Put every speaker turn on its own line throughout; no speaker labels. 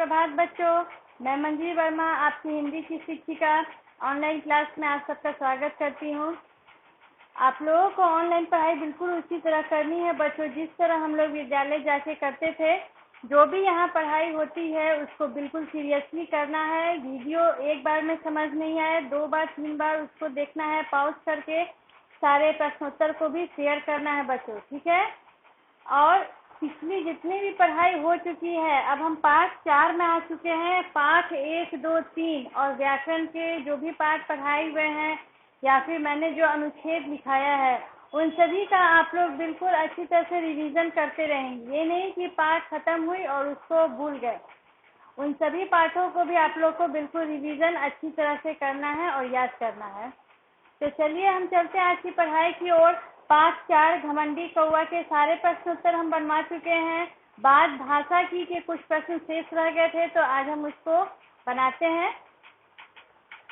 सुप्रभात बच्चों। मैं मंजरी वर्मा, आपकी हिंदी की शिक्षिका, ऑनलाइन क्लास में आप सबका स्वागत करती हूँ। आप लोगों को ऑनलाइन पढ़ाई बिल्कुल उसी तरह करनी है बच्चों, जिस तरह हम लोग विद्यालय जाके करते थे। जो भी यहाँ पढ़ाई होती है उसको बिल्कुल सीरियसली करना है। वीडियो एक बार में समझ नहीं आए, 2 बार 3 बार उसको देखना है, पॉज करके सारे प्रश्नोत्तर को भी शेयर करना है बच्चों, ठीक है। और पिछली जितनी भी पढ़ाई हो चुकी है, अब हम पाठ 4 में आ चुके हैं। पाठ 1, 2, 3 और व्याकरण के जो भी पाठ पढ़ाए हुए हैं या फिर मैंने जो अनुच्छेद लिखाया है, उन सभी का आप लोग बिल्कुल अच्छी तरह से रिवीजन करते रहेंगे। ये नहीं कि पाठ खत्म हुई और उसको भूल गए। उन सभी पाठों को भी आप लोग को बिल्कुल रिवीजन अच्छी तरह से करना है और याद करना है। तो चलिए हम चलते हैं आज की पढ़ाई की ओर। पाठ 4 घमंडी कौवा के सारे प्रश्नोत्तर हम बनवा चुके हैं। बात भाषा की के कुछ प्रश्न शेष रह गए थे, तो आज हम उसको बनाते हैं।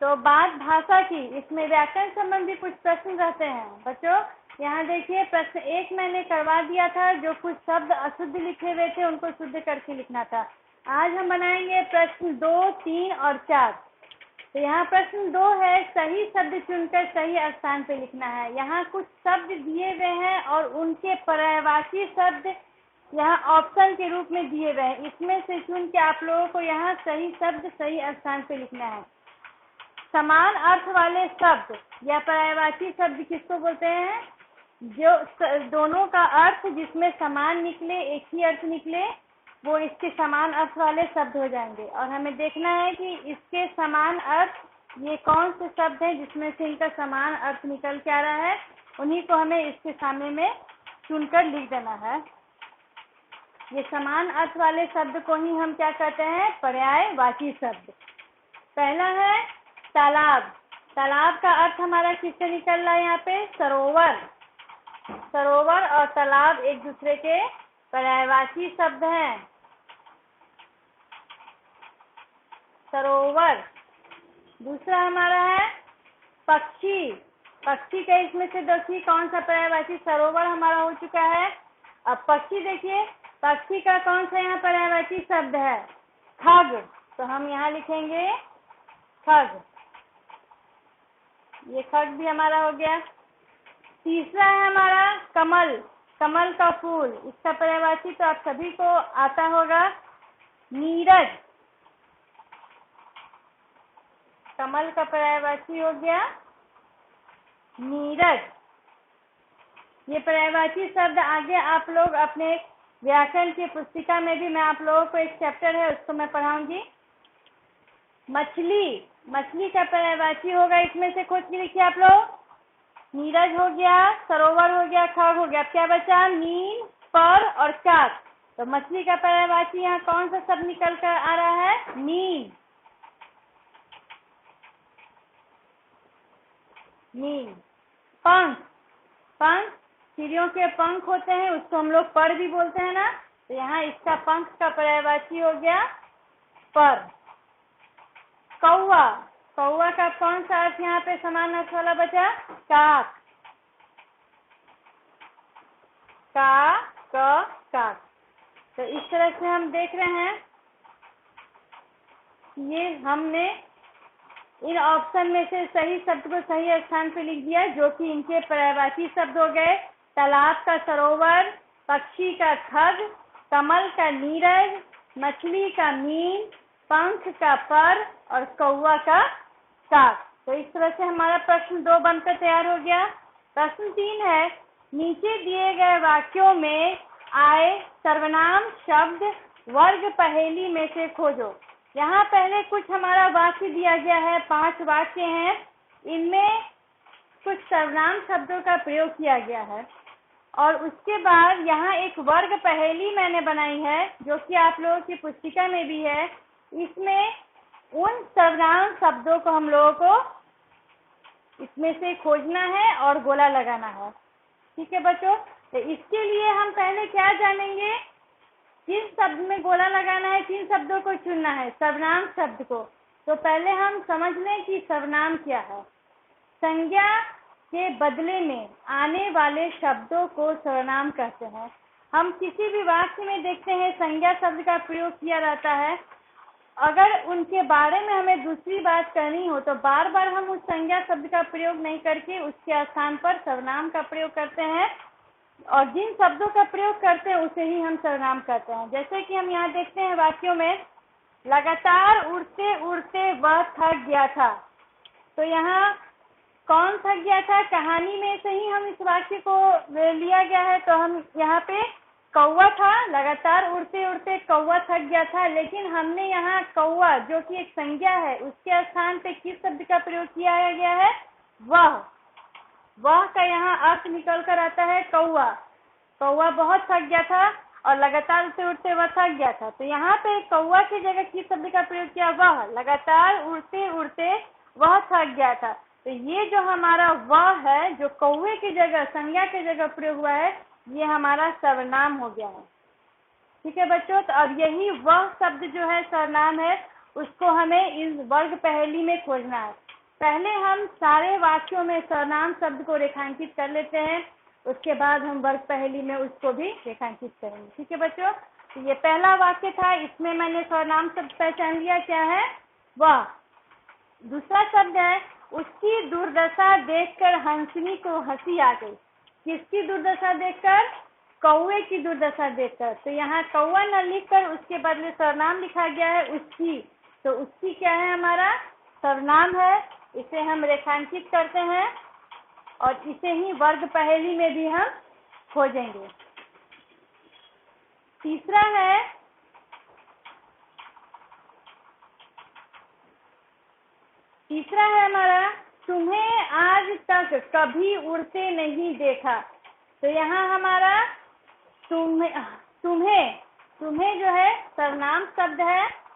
तो बात भाषा की, इसमें व्याकरण संबंधी कुछ प्रश्न रहते हैं बच्चों। यहाँ देखिए, प्रश्न 1 मैंने करवा दिया था। जो कुछ शब्द अशुद्ध लिखे हुए थे उनको शुद्ध करके लिखना था। आज हम बनाएंगे प्रश्न 2, 3 और 4। तो यहाँ प्रश्न 2 है, सही शब्द चुनकर सही स्थान पे लिखना है। यहाँ कुछ शब्द दिए हुए हैं और उनके पर्यायवाची शब्द यहाँ ऑप्शन के रूप में दिए हुए हैं। इसमें से चुन के आप लोगों को यहाँ सही शब्द सही स्थान पे लिखना है। समान अर्थ वाले शब्द या पर्यायवाची शब्द किसको बोलते हैं? जो दोनों का अर्थ जिसमें समान निकले, एक ही अर्थ निकले, वो इसके समान अर्थ वाले शब्द हो जाएंगे। और हमें देखना है कि इसके समान अर्थ ये कौन से शब्द हैं जिसमें से इनका समान अर्थ निकल के आ रहा है। उन्हीं को हमें इसके सामने में चुनकर लिख देना है। ये समान अर्थ वाले शब्द को ही हम क्या कहते हैं? पर्यायवाची शब्द। पहला है तालाब। तालाब का अर्थ हमारा किससे निकल रहा है? यहाँ पे सरोवर। सरोवर और तालाब एक दूसरे के पर्यायवाची शब्द हैं। सरोवर। दूसरा हमारा है पक्षी। पक्षी का इसमें से देखिए कौन सा पर्यायवाची? सरोवर हमारा हो चुका है। अब पक्षी देखिए, पक्षी का कौन सा यहाँ पर्यायवाची शब्द है? खग। तो हम यहाँ लिखेंगे खग। ये खग भी हमारा हो गया। तीसरा है हमारा कमल। कमल का फूल, इसका पर्यायवाची तो आप सभी को आता होगा, नीरज। कमल का पर्यायवाची हो गया नीरज। ये पर्यायवाची शब्द आगे आप लोग अपने व्याकरण की पुस्तिका में भी, मैं आप लोगों को एक चैप्टर है उसको मैं पढ़ाऊंगी। मछली। मछली का पर्यायवाची होगा, इसमें से खोज के लिखिए आप लोग। नीरज हो गया, सरोवर हो गया, खग हो गया। क्या बचा? नील, पर और काक। तो मछली का पर्यायवाची यहाँ कौन सा शब्द निकल कर आ रहा है? नील। नील। पंख। पंख, चिड़ियों के पंख होते हैं, उसको हम लोग पर भी बोलते हैं ना। तो यहाँ इसका पंख का पर्यायवाची हो गया पर। कौवा। कौवा का कौन सा अर्थ यहाँ पे समान अर्थ वाला बचा? काक। काक। तो इस तरह से हम देख रहे हैं, ये हमने इन ऑप्शन में से सही शब्द को सही स्थान पे लिख दिया, जो कि इनके पर्यायवाची शब्द हो गए। तालाब का सरोवर, पक्षी का खग, कमल का नीरज, मछली का नील, पंख का पर और कौवा का काक। तो इस तरह से हमारा प्रश्न 2 बनकर तैयार हो गया। प्रश्न 3 है, नीचे दिए गए वाक्यों में आए सर्वनाम शब्द वर्ग पहेली में से खोजो। यहाँ पहले कुछ हमारा वाक्य दिया गया है, 5 वाक्य हैं। इनमें कुछ सर्वनाम शब्दों का प्रयोग किया गया है और उसके बाद यहाँ एक वर्ग पहेली मैंने बनाई है, जो कि आप लोगों की पुस्तिका में भी है। इसमें उन सर्वनाम शब्दों को हम लोगों को इसमें से खोजना है और गोला लगाना है, ठीक है बच्चों। तो इसके लिए हम पहले क्या जानेंगे? किस शब्द में गोला लगाना है, किन शब्दों को चुनना है? सर्वनाम शब्द को। तो पहले हम समझ लें कि सर्वनाम क्या है। संज्ञा के बदले में आने वाले शब्दों को सर्वनाम कहते हैं। हम किसी भी वाक्य में देखते हैं संज्ञा शब्द का प्रयोग किया जाता है अगर उनके बारे में हमें दूसरी बात करनी हो तो बार बार हम उस संज्ञा शब्द का प्रयोग नहीं करके उसके स्थान पर सर्वनाम का प्रयोग करते हैं, और जिन शब्दों का प्रयोग करते हैं उसे ही हम सर्वनाम कहते हैं। जैसे कि हम यहाँ देखते हैं वाक्यों में, लगातार उड़ते उड़ते वह थक गया था। तो यहाँ कौन थक गया था? कहानी में से ही हम इस वाक्य को लिया गया है। तो हम यहाँ पे कौवा था, लगातार उड़ते उड़ते कौवा थक गया था, लेकिन हमने यहाँ कौवा जो कि एक संज्ञा है उसके स्थान पे किस शब्द का प्रयोग किया गया है? वह का यहाँ अर्थ निकल कर आता है कौवा। कौवा बहुत थक गया था और लगातार उड़ते उड़ते वह थक गया था। तो यहाँ पे कौवा की जगह किस शब्द का प्रयोग किया? वह। लगातार उड़ते उड़ते वह थक गया था। तो ये जो हमारा वह है, जो कौवे की जगह संज्ञा की जगह प्रयोग हुआ है, ये हमारा सर्वनाम हो गया है। ठीक है बच्चों, तो अब यही वह शब्द जो है सर्वनाम है, उसको हमें इस वर्ग पहेली में खोजना है। पहले हम सारे वाक्यों में सर्वनाम शब्द को रेखांकित कर लेते हैं, उसके बाद हम वर्ग पहेली में उसको भी रेखांकित करेंगे। ठीक है बच्चों, तो ये पहला वाक्य था, इसमें मैंने सर्वनाम शब्द पहचान लिया, क्या है? वह। दूसरा शब्द है, उसकी दुर्दशा देखकर हंसनी को हंसी आ गई। किसकी दुर्दशा देखकर? कौवे की दुर्दशा देखकर। तो यहाँ कौवा न लिखकर उसके बदले सर्वनाम लिखा गया है उसकी। तो उसकी क्या है? हमारा सर्वनाम है। इसे हम रेखांकित करते हैं और इसे ही वर्ग पहेली में भी हम खोजेंगे। तीसरा है हमारा, तुम्हें आज तक कभी उड़ते नहीं देखा। तो यहाँ हमारा तुम्हें जो है सर्वनाम शब्द है।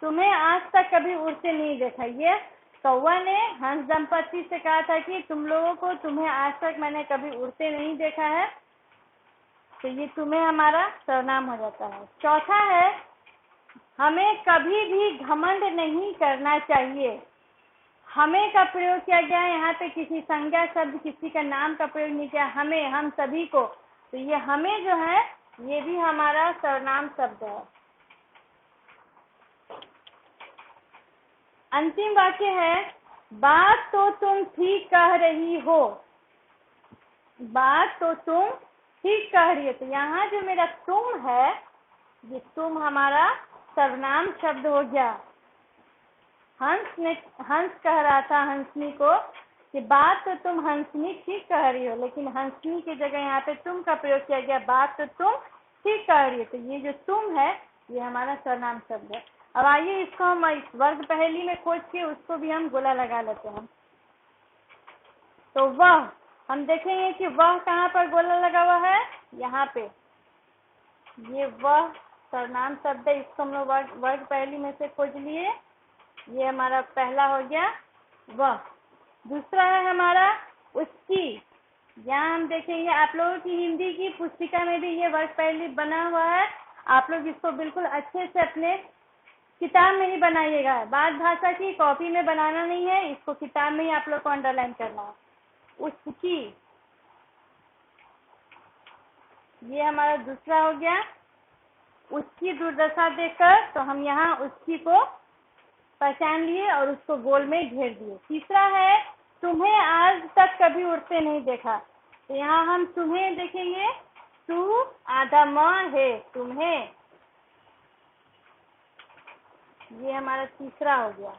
तुम्हें आज तक कभी उड़ते नहीं देखा, ये कौवा ने हंस दंपति से कहा था कि तुम लोगों को, तुम्हें आज तक मैंने कभी उड़ते नहीं देखा है। तो ये तुम्हें हमारा सर्वनाम हो जाता है। चौथा है, हमें कभी भी घमंड नहीं करना चाहिए। हमें का प्रयोग किया गया है, यहाँ पे किसी संज्ञा शब्द, किसी का नाम का प्रयोग नहीं किया। हमें, हम सभी को। तो ये हमें जो है ये भी हमारा सर्वनाम शब्द है। अंतिम वाक्य है, बात तो तुम ठीक कह रही हो। बात तो तुम ठीक कह रही हो। तो यहाँ जो मेरा तुम है, ये तुम हमारा सर्वनाम शब्द हो गया। हंस कह रहा था हंसनी को कि बात तो तुम हंसनी ठीक कह रही हो, लेकिन हंसनी की जगह यहाँ पे तुम का प्रयोग किया गया। बात तो तुम ठीक कह रही हो। तो ये जो तुम है ये हमारा सर्वनाम शब्द है। अब आइए इसको हम इस वर्ग पहेली में खोज के उसको भी हम गोला लगा लेते हैं। तो वह, हम देखेंगे कि वह कहाँ पर गोला लगा हुआ है? यहाँ पे। ये वह सर्वनाम शब्द है, इसको हम लोग वर्ग पहेली में से खोज लिए। ये हमारा पहला हो गया वह। दूसरा है हमारा उसकी। यहाँ हम देखेंगे, आप लोगों की हिंदी की पुस्तिका में भी ये वर्ग पहेली बना हुआ है। आप लोग इसको बिल्कुल अच्छे से अपने किताब में ही बनाइएगा। बात भाषा की कॉपी में बनाना नहीं है, इसको किताब में ही आप लोग को अंडरलाइन करना है। उसकी, ये हमारा दूसरा हो गया। उसकी दुर्दशा देखकर, तो हम यहाँ उसकी को पहचान लिए और उसको गोल में घेर दिए। तीसरा है, तुम्हें आज तक कभी उड़ते नहीं देखा। तो यहाँ हम तुम्हें देखेंगे, तू आधा म है, तुम्हें। ये हमारा तीसरा हो गया।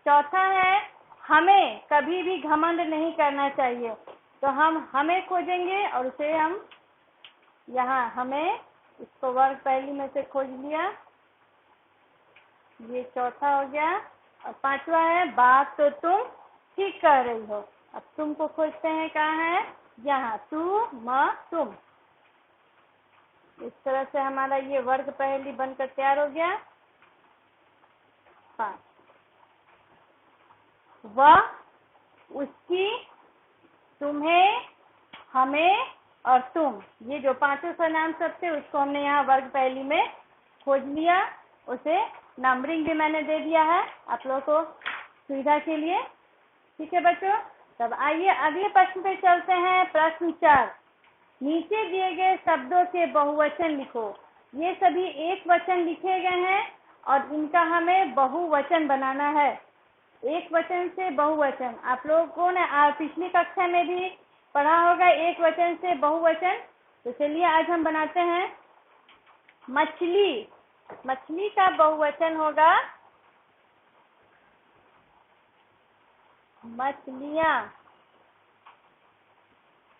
चौथा है, हमें कभी भी घमंड नहीं करना चाहिए। तो हम हमें खोजेंगे और उसे हम यहाँ हमें इसको वर्ग पहेली में से खोज लिया। ये चौथा हो गया। और पांचवा है, बात तो तुम ठीक कह रही हो। अब तुमको खोजते हैं, कहाँ है? यहाँ, तू म तुम। इस तरह से हमारा ये वर्ग पहेली बनकर तैयार हो गया। 5, वह, उसकी, तुम्हें, हमें और तुम, ये जो पांचों सर्वनाम शब्द थे उसको हमने यहाँ वर्ग पहेली में खोज लिया। उसे नंबरिंग भी मैंने दे दिया है आप लोगों को सुविधा के लिए। ठीक है बच्चों, तब आइए अगले प्रश्न पे चलते हैं। प्रश्न 4, नीचे दिए गए शब्दों के बहुवचन लिखो। ये सभी एक वचन लिखे गए हैं और इनका हमें बहुवचन बनाना है। एक वचन से बहुवचन आप लोगों ने पिछली कक्षा में भी पढ़ा होगा, एक वचन से बहुवचन। तो चलिए आज हम बनाते हैं मछली। मछली का बहुवचन होगा मछलियां।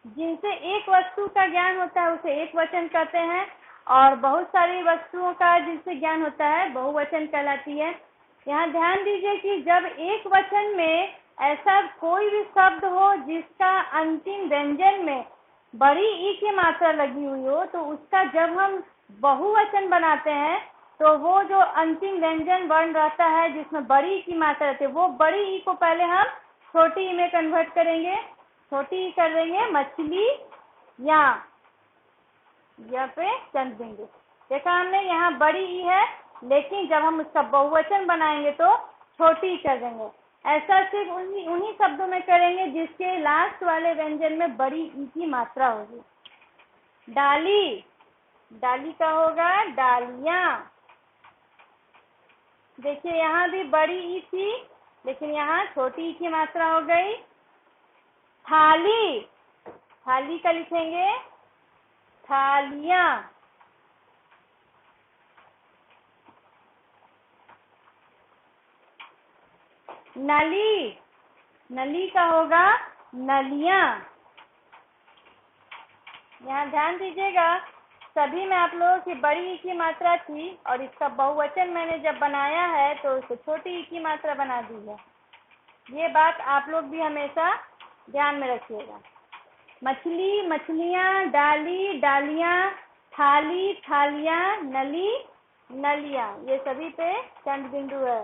जिनसे एक वस्तु का ज्ञान होता है उसे एक वचन कहते हैं, और बहुत सारी वस्तुओं का जिनसे ज्ञान होता है बहुवचन कहलाती है। यहाँ ध्यान दीजिए कि जब एक वचन में ऐसा कोई भी शब्द हो जिसका अंतिम व्यंजन में बड़ी ई की मात्रा लगी हुई हो, तो उसका जब हम बहुवचन बनाते हैं तो वो जो अंतिम व्यंजन वर्ण रहता है जिसमें बड़ी ई की मात्रा रहती है, वो बड़ी ई को पहले हम छोटी ई में कन्वर्ट करेंगे। छोटी ई कर देंगे मछली या पे चंद बिंदु। देखा हमने, यहाँ बड़ी ई है, लेकिन जब हम उसका बहुवचन बनाएंगे तो छोटी ई कर देंगे। ऐसा सिर्फ उन्हीं शब्दों में करेंगे जिसके लास्ट वाले व्यंजन में बड़ी ई की मात्रा होगी। डाली, डाली का होगा डालियां। देखिए यहाँ भी बड़ी ई थी, लेकिन यहाँ छोटी ई की मात्रा हो गई। थाली, थाली का लिखेंगे थालियां। नली, नली का होगा नलियां। यहाँ ध्यान दीजिएगा, सभी में आप लोगों की बड़ी ई की मात्रा थी और इसका बहुवचन मैंने जब बनाया है तो उसे छोटी ई की मात्रा बना दी है। ये बात आप लोग भी हमेशा ध्यान में रखिएगा। मछली, मछलियां, डाली, डालियां, थाली, थालियां, नली, नलियां, ये सभी पे चंद बिंदु है।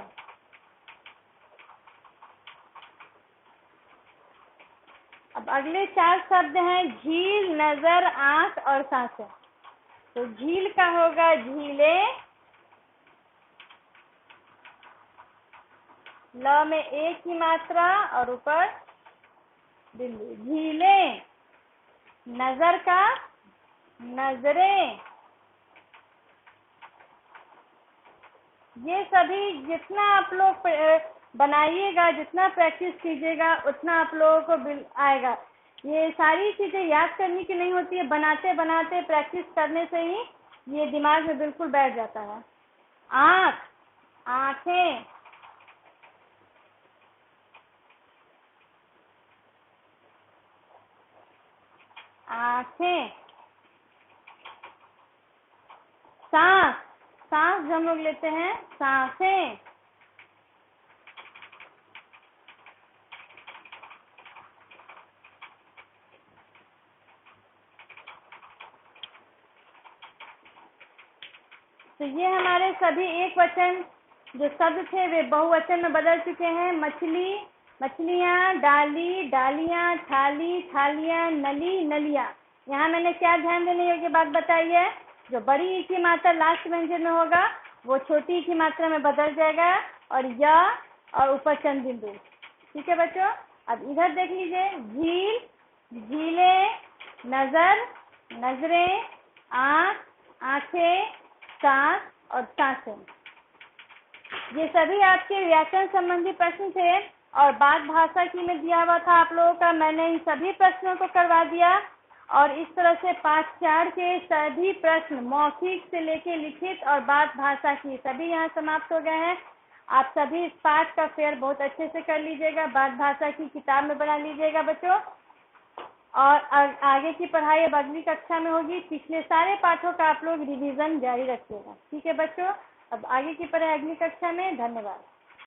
अब अगले 4 शब्द हैं झील, नजर, आंख और सांसें। तो झील का होगा झीलें, ल में एक की मात्रा और ऊपर बिंदु। झीलें। नजर का नजरें। ये सभी जितना आप लोग बनाइएगा, जितना प्रैक्टिस कीजिएगा, उतना आप लोगों को आएगा। ये सारी चीजें याद करने की नहीं होती है, बनाते बनाते प्रैक्टिस करने से ही ये दिमाग में बिल्कुल बैठ जाता है। आँख, आंखें। आंखें। सांस, सांस जो हम लोग लेते हैं, सांसें। तो ये हमारे सभी एक वचन जो शब्द थे वे बहुवचन में बदल चुके हैं। मछली, मछलियां, डाली, डालियां, थाली, थालियां, नली, नलियां। यहाँ मैंने क्या ध्यान देने योग्य बात बताई है, जो बड़ी ई की मात्रा लास्ट व्यंजन में होगा वो छोटी ई की मात्रा में बदल जाएगा, और या और ऊपर चंद बिंदु। ठीक है बच्चों, अब इधर देख लीजिए। झील, झीलें, नजर, नजरें, आँख, आंखें, सांस और सांसें। ये सभी आपके व्याकरण संबंधी प्रश्न थे और बात भाषा की में दिया हुआ था आप लोगों का। मैंने इन सभी प्रश्नों को करवा दिया और इस तरह से पाठ 4 के सभी प्रश्न मौखिक से लेके लिखित और बात भाषा की सभी यहाँ समाप्त हो गए हैं। आप सभी इस पाठ का फेयर बहुत अच्छे से कर लीजिएगा, बात भाषा की किताब में बना लीजिएगा बच्चों, और आगे की पढ़ाई अब अगली कक्षा में होगी। पिछले सारे पाठों का आप लोग रिवीजन जारी रखिएगा। ठीक है बच्चों, अब आगे की पढ़ाई अगली कक्षा में। धन्यवाद।